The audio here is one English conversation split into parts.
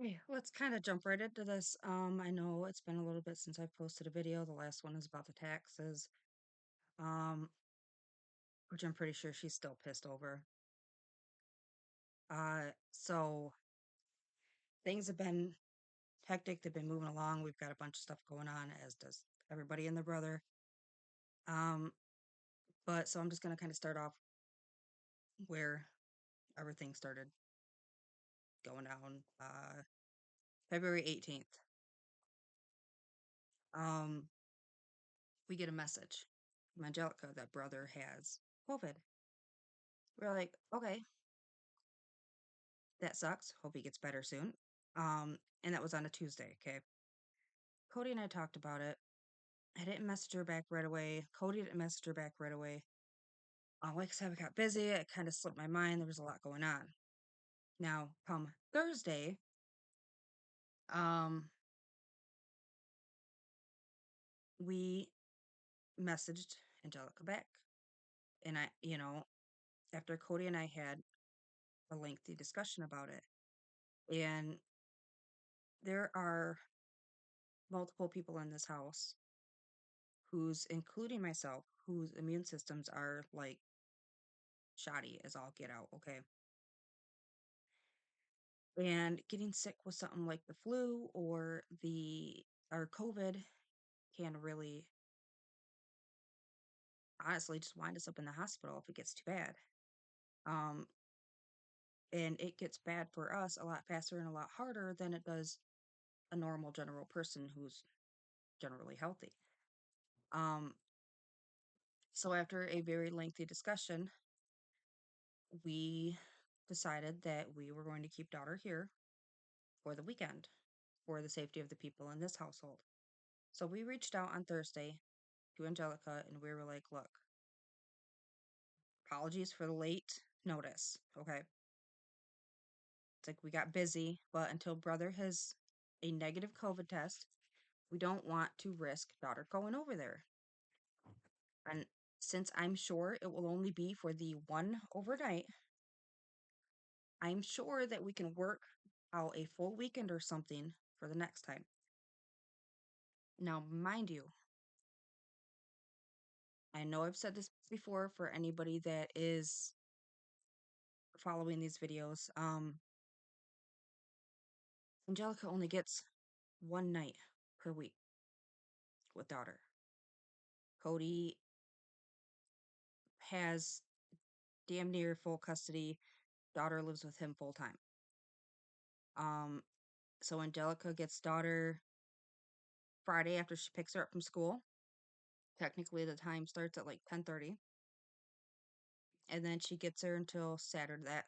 Yeah, let's kind of jump right into this. I know it's been a little bit since I posted a video. The last one is about the taxes, um, which I'm pretty sure she's still pissed over. So things have been hectic. They've been moving along. We've got a bunch of stuff going on, as does everybody and their brother. Um, but so I'm just gonna kind of start off where everything started going down. February 18th. Um, we get a message from Angelica that brother has COVID. We're like, okay, that sucks. Hope he gets better soon. And that was on a Tuesday. Okay. Cody and I talked about it. I didn't message her back right away. Cody didn't message her back right away. Like I said, I got busy. It kind of slipped my mind. There was a lot going on. Now, come Thursday, um, we messaged Angelica back. And after Cody and I had a lengthy discussion about it, and there are multiple people in this house including myself, whose immune systems are like shoddy as all get out, okay? And getting sick with something like the flu or COVID can really honestly just wind us up in the hospital if it gets too bad. Um, and it gets bad for us a lot faster and a lot harder than it does a normal general person who's generally healthy. Um, so after a very lengthy discussion, we decided that we were going to keep daughter here for the weekend for the safety of the people in this household. So we reached out on Thursday to Angelica and we were like, look, apologies for the late notice. Okay. It's like we got busy, but until brother has a negative COVID test, we don't want to risk daughter going over there. And since I'm sure it will only be for the one overnight, I'm sure that we can work out a full weekend or something for the next time. Now, mind you, I know I've said this before for anybody that is following these videos. Angelica only gets one night per week with daughter. Cody has damn near full custody. Daughter lives with him full time. Um, so Angelica gets daughter Friday after she picks her up from school. Technically, the time starts at like 10:30, and then she gets her until Saturday that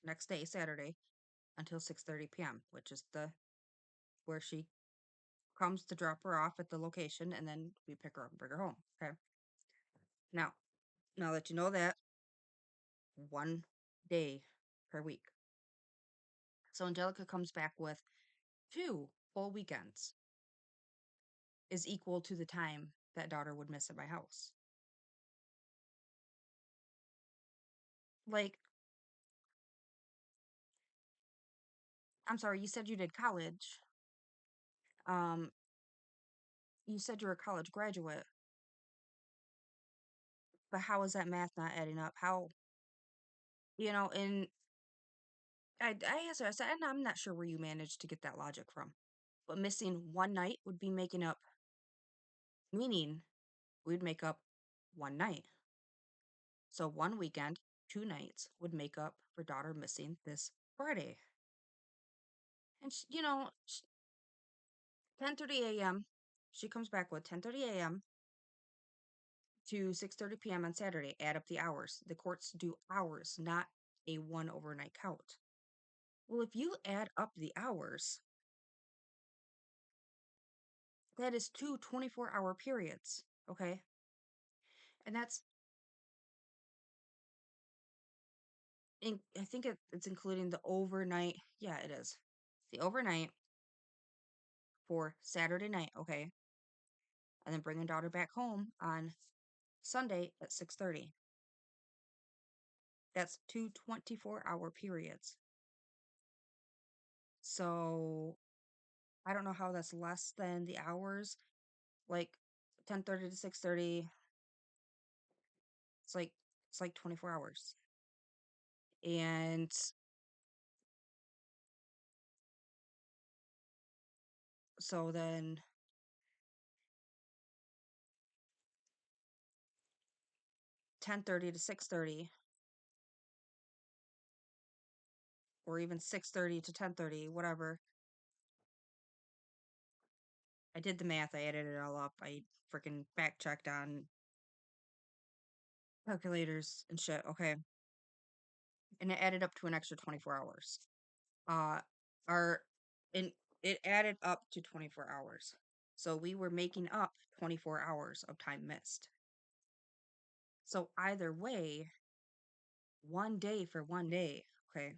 next day, Saturday, until 6:30 p.m., which is the where she comes to drop her off at the location, and then we pick her up and bring her home. Okay. Now, now that you know that, one day per week. So Angelica comes back with two full weekends is equal to the time that daughter would miss at my house. Like, I'm sorry, you said you did college. Um, you said you're a college graduate, but how is that math not adding up? And I asked her, I said, and I'm not sure where you managed to get that logic from. But missing one night would be making up, meaning we'd make up one night. So one weekend, two nights would make up for daughter missing this Friday. And 10:30 a.m. She comes back with 10:30 a.m. to 6:30 p.m. on Saturday. Add up the hours. The courts do hours, not a one overnight count. Well, if you add up the hours, that is two 24-hour periods, okay? And that's I think it's including the overnight. Yeah, it is. The overnight for Saturday night, okay? And then bringing daughter back home on Sunday at 6:30. That's two 24-hour periods. So I don't know how that's less than the hours. Like 10:30 to 6:30. It's like it's like 24 hours. And so then 10:30 to 6:30, or even 6:30 to 10:30, whatever. I did the math, I added it all up. I freaking fact checked on calculators and shit. Okay. And it added up to an extra 24 hours. Uh our and it added up to 24 hours. So we were making up 24 hours of time missed. So either way, one day for one day, okay,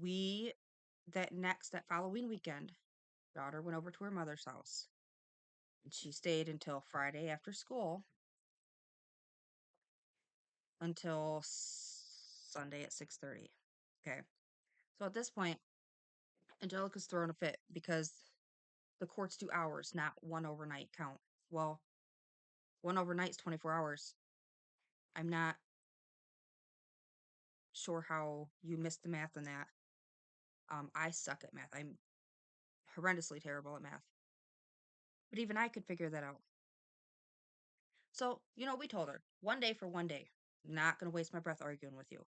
we that following weekend, daughter went over to her mother's house and she stayed until Friday after school until Sunday at 6:30. Okay. So at this point, Angelica's throwing a fit because the courts do hours, not one overnight count. Well, one overnight's 24 hours. I'm not sure how you missed the math on that. I suck at math. I'm horrendously terrible at math. But even I could figure that out. So, we told her one day for one day. Not going to waste my breath arguing with you.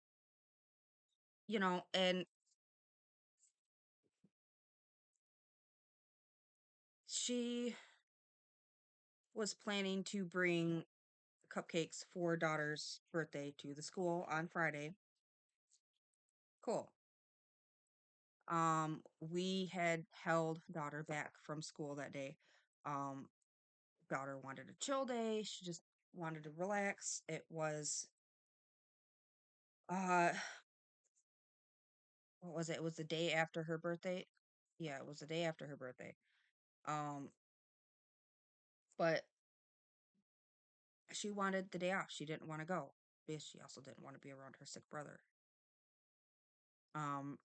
And she was planning to bring cupcakes for daughter's birthday to the school on Friday. Cool. We had held daughter back from school that day. Um, Daughter wanted a chill day. She just wanted to relax. It was uh what was it? It was the day after her birthday. Yeah, it was the day after her birthday. Um, but she wanted the day off. She didn't want to go because she also didn't want to be around her sick brother. Um,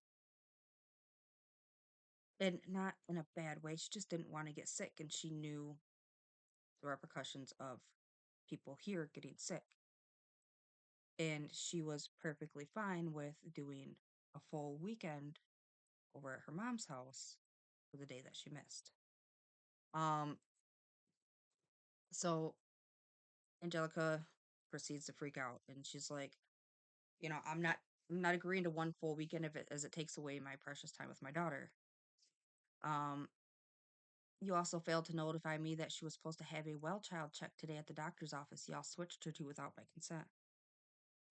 and not in a bad way. She just didn't want to get sick, and she knew the repercussions of people here getting sick. And she was perfectly fine with doing a full weekend over at her mom's house for the day that she missed. Um, so Angelica proceeds to freak out, and she's like, I'm not agreeing to one full weekend if it as it takes away my precious time with my daughter. Um, you also failed to notify me that she was supposed to have a well child check today at the doctor's office. Y'all switched her to without my consent.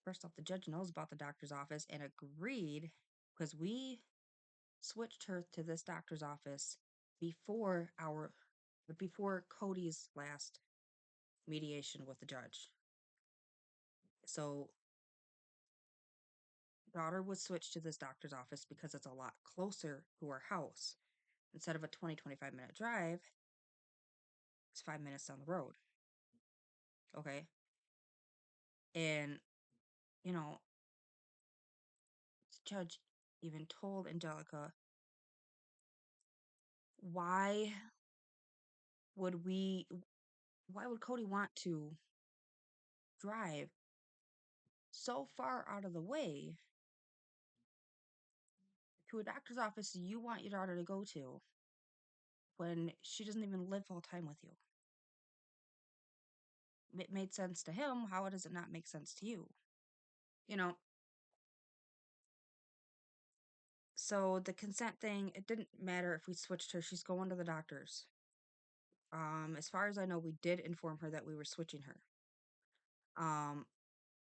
First off, the judge knows about the doctor's office and agreed because we switched her to this doctor's office before our before Cody's last mediation with the judge. So daughter was switched to this doctor's office because it's a lot closer to her house. Instead of a 20-25 minute drive, it's 5 minutes down the road. Okay. And, you know, the judge even told Angelica, why would we, why would Cody want to drive so far out of the way to a doctor's office you want your daughter to go to when she doesn't even live full time with you? It made sense to him. How does it not make sense to you? You know, so the consent thing, it didn't matter if we switched her. She's going to the doctor's. As far as I know, we did inform her that we were switching her. Um,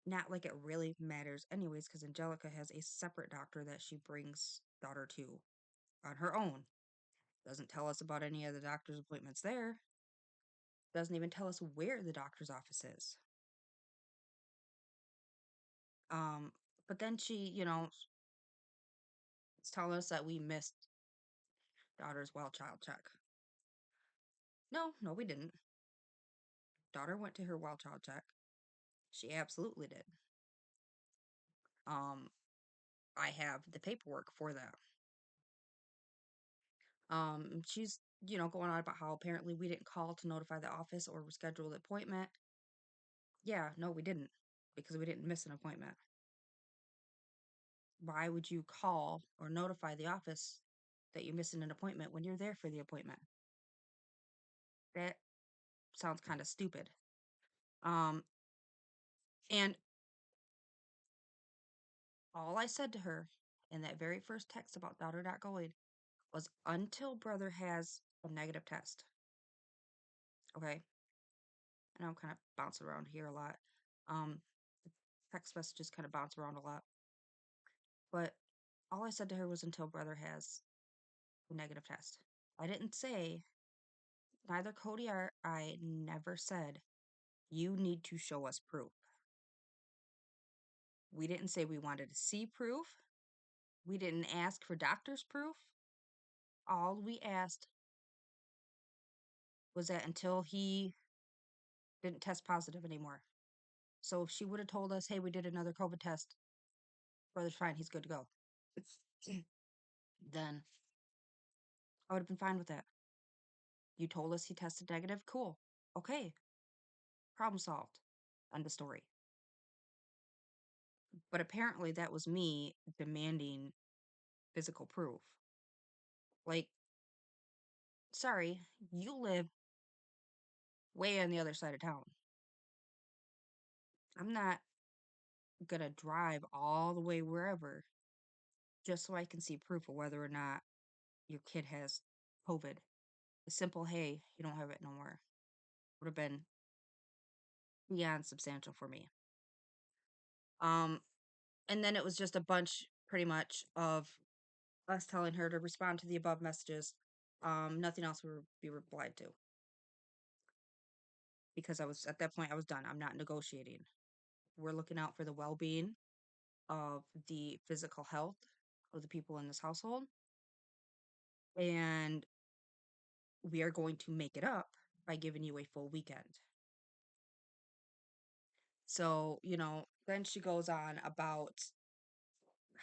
Not like it really matters anyways, because Angelica has a separate doctor that she brings daughter to on her own. Doesn't tell us about any of the doctor's appointments there. Doesn't even tell us where the doctor's office is. Um, but then she, is telling us that we missed daughter's well child check. No, no, we didn't. Daughter went to her well child check. She absolutely did. Um, I have the paperwork for that. She's, going on about how apparently we didn't call to notify the office or reschedule the appointment. Yeah, no, we didn't because we didn't miss an appointment. Why would you call or notify the office that you're missing an appointment when you're there for the appointment? That sounds kind of stupid. Um, and all I said to her in that very first text about daughter not going was until brother has a negative test. Okay. And I'm kind of bouncing around here a lot. Um, Text messages kind of bounce around a lot. But all I said to her was until brother has a negative test. I didn't say, neither Cody or I never said, you need to show us proof. We didn't say we wanted to see proof. We didn't ask for doctor's proof. All we asked was that until he didn't test positive anymore. So if she would have told us, hey, we did another COVID test, brother's fine, he's good to go, then I would have been fine with that. You told us he tested negative, cool. Okay, problem solved. End of story. But apparently that was me demanding physical proof. Like, sorry, you live way on the other side of town. I'm not gonna drive all the way wherever just so I can see proof of whether or not your kid has COVID. A simple, hey, you don't have it no more would have been beyond substantial for me. Um, and then it was just a bunch, pretty much, of us telling her to respond to the above messages. Nothing else would be replied to because I was at that point I was done. I'm not negotiating. We're looking out for the well-being of the physical health of the people in this household, and we are going to make it up by giving you a full weekend. So, then she goes on about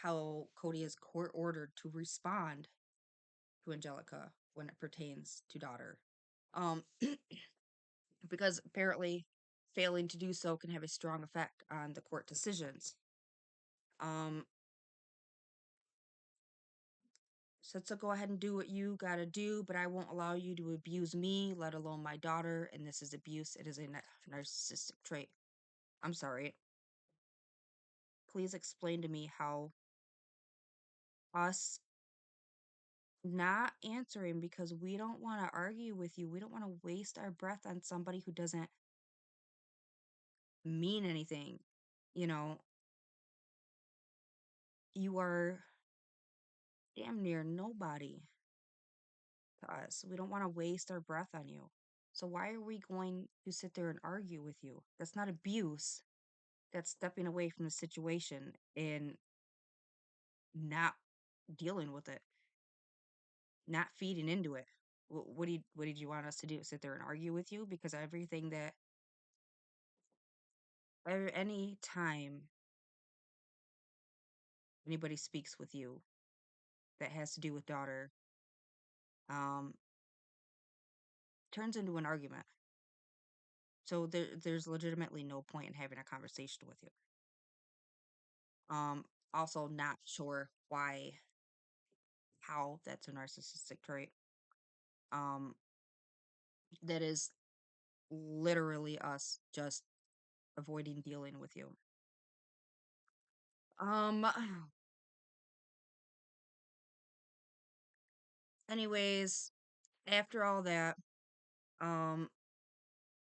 how Cody is court ordered to respond to Angelica when it pertains to daughter. Um, because apparently failing to do so can have a strong effect on the court decisions. Um, said, so go ahead and do what you gotta do, but I won't allow you to abuse me, let alone my daughter. And this is abuse. It is a narcissistic trait. I'm sorry. Please explain to me how us not answering because we don't want to argue with you. We don't want to waste our breath on somebody who doesn't mean anything. You know, you are damn near nobody to us. We don't want to waste our breath on you. So why are we going to sit there and argue with you? That's not abuse. That's stepping away from the situation and not dealing with it, not feeding into it. What did you want us to do? Sit there and argue with you? Because everything that any time anybody speaks with you that has to do with daughter, um, turns into an argument. So there's legitimately no point in having a conversation with you. Also not sure how that's a narcissistic trait. Um, that is literally us just avoiding dealing with you. Um, anyways, after all that, um,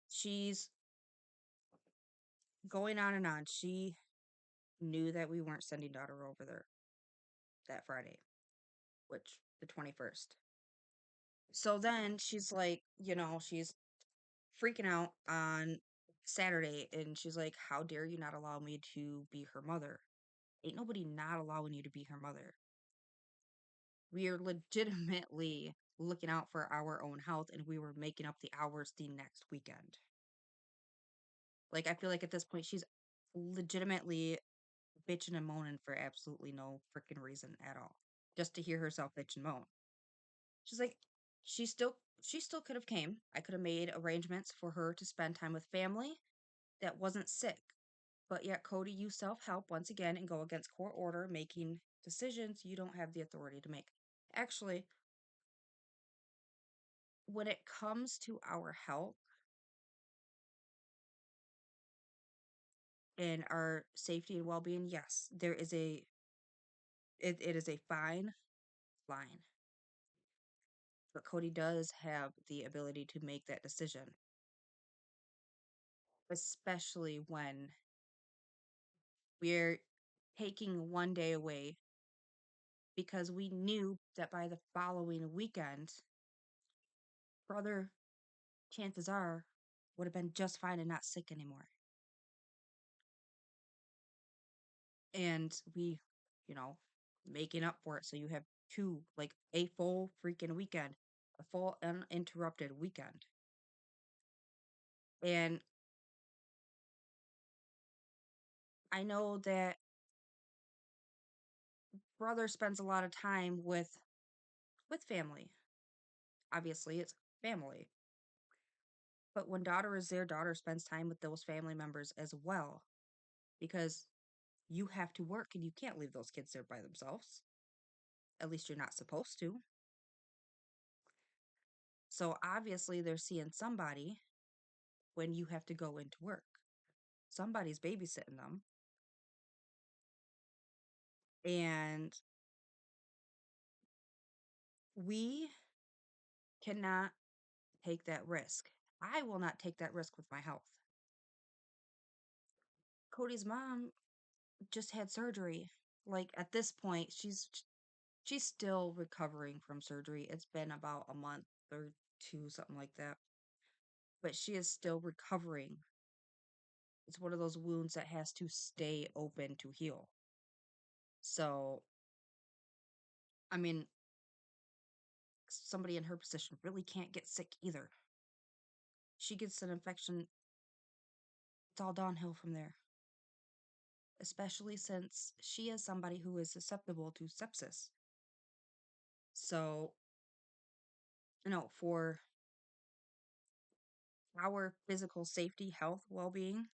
she's going on and on. She knew that we weren't sending daughter over there that Friday, which the 21st. So then she's like, she's freaking out on Saturday and she's like, how dare you not allow me to be her mother? Ain't nobody not allowing you to be her mother. We are legitimately looking out for our own health and we were making up the hours the next weekend. Like, I feel like at this point, she's legitimately bitching and moaning for absolutely no freaking reason at all, just to hear herself bitch and moan. She's like, she still could have came. I could have made arrangements for her to spend time with family that wasn't sick. But yet, Cody, you self help once again and go against court order, making decisions you don't have the authority to make. Actually, when it comes to our health and our safety and well being, yes, it is a fine line. But Cody does have the ability to make that decision, especially when we're taking one day away because we knew that by the following weekend, brother, chances are, would have been just fine and not sick anymore. And we, you know, making up for it. So you have two, like a full freaking weekend, a full uninterrupted weekend. And I know that brother spends a lot of time with family. Obviously, it's family. But when daughter is there, daughter spends time with those family members as well because you have to work and you can't leave those kids there by themselves. At least you're not supposed to. So obviously, they're seeing somebody when you have to go into work. Somebody's babysitting them. And we cannot take that risk. I will not take that risk with my health. Cody's mom just had surgery. Like at this point, she's still recovering from surgery. It's been about a month or two, something like that. But she is still recovering. It's one of those wounds that has to stay open to heal. So, I mean, somebody in her position really can't get sick either. She gets an infection, it's all downhill from there. Especially since she is somebody who is susceptible to sepsis. So, for our physical safety, health, well being,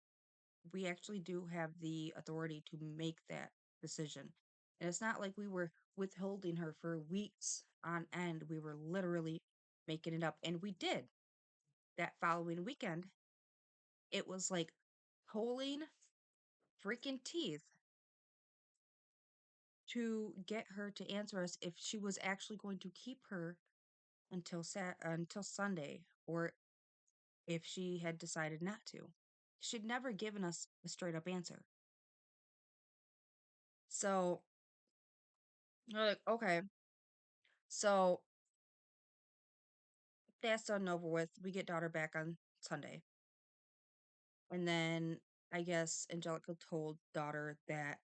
we actually do have the authority to make that decision. And it's not like we were withholding her for weeks on end. We were literally making it up. And we did that following weekend. It was like pulling freaking teeth to get her to answer us if she was actually going to keep her until Sunday, or if she had decided not to. She'd never given us a straight up answer. So we're like, okay, so that's done and over with. We get daughter back on Sunday. And then I guess Angelica told daughter that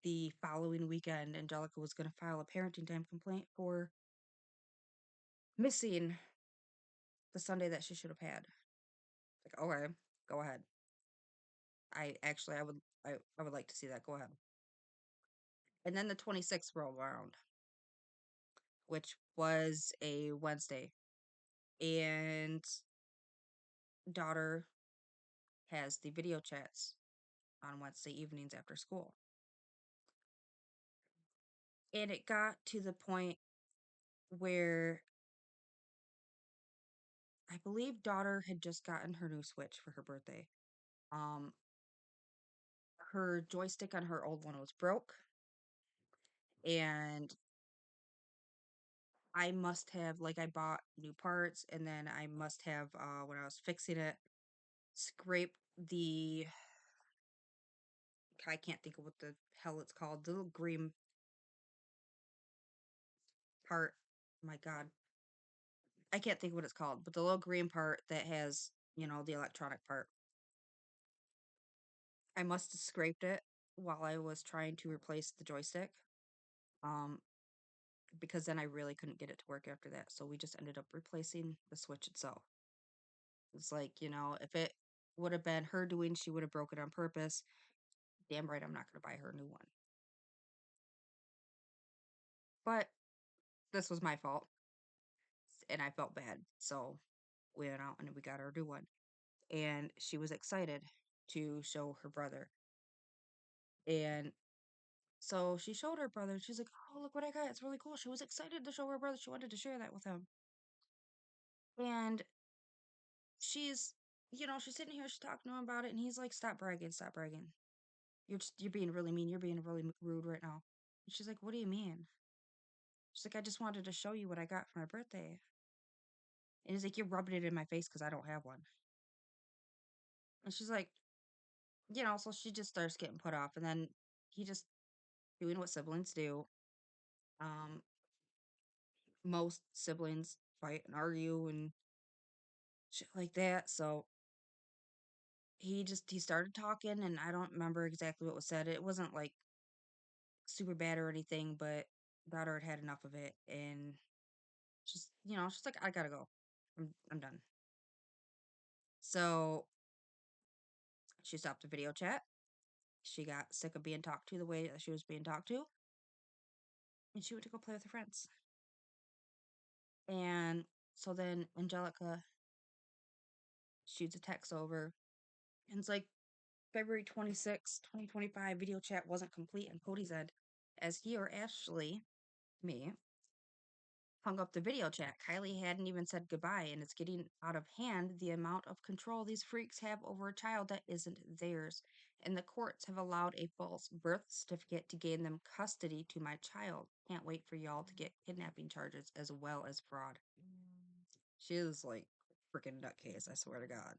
the following weekend, Angelica was going to file a parenting time complaint for missing the Sunday that she should have had. Like, okay, go ahead. I would like to see that. Go ahead. And then the 26th rolled around, which was a Wednesday. And daughter has the video chats on Wednesday evenings after school. And it got to the point where I believe daughter had just gotten her new Switch for her birthday. Um, her joystick on her old one was broke, and I must have I bought new parts, and then I must have when I was fixing it, scraped the I can't think of what the hell it's called, the little green part. My God, I can't think of what it's called, but the little green part that has the electronic part. I must have scraped it while I was trying to replace the joystick. Um, because then I really couldn't get it to work after that. So we just ended up replacing the Switch itself. It's like, if it would have been her doing, she would have broke it on purpose. Damn right I'm not gonna buy her a new one. But this was my fault, and I felt bad. So we went out and we got her a new one. And she was excited to show her brother. And so she showed her brother. She's like, "Oh, look what I got. It's really cool." She was excited to show her brother. She wanted to share that with him. And she's, she's sitting here, she's talking to him about it, and he's like, "Stop bragging, stop bragging. You're being really mean. You're being really rude right now." And she's like, "What do you mean?" She's like, "I just wanted to show you what I got for my birthday." And he's like, "You're rubbing it in my face because I don't have one." And she's like, so she just starts getting put off. And then he just doing what siblings do. Um, most siblings fight and argue and shit like that. So he started talking, and I don't remember exactly what was said. It wasn't like super bad or anything, but daughter had enough of it, and just she's like, "I gotta go. I'm done." So she stopped the video chat. She got sick of being talked to the way that she was being talked to, and she went to go play with her friends. And so then Angelica shoots a text over, and it's like February 26th, 2025, video chat wasn't complete on Cody's end, as he or Ashley, me, hung up the video chat. Kylie hadn't even said goodbye, and it's getting out of hand the amount of control these freaks have over a child that isn't theirs. And the courts have allowed a false birth certificate to gain them custody to my child. Can't wait for y'all to get kidnapping charges as well as fraud. She is like freaking nutcase, I swear to God.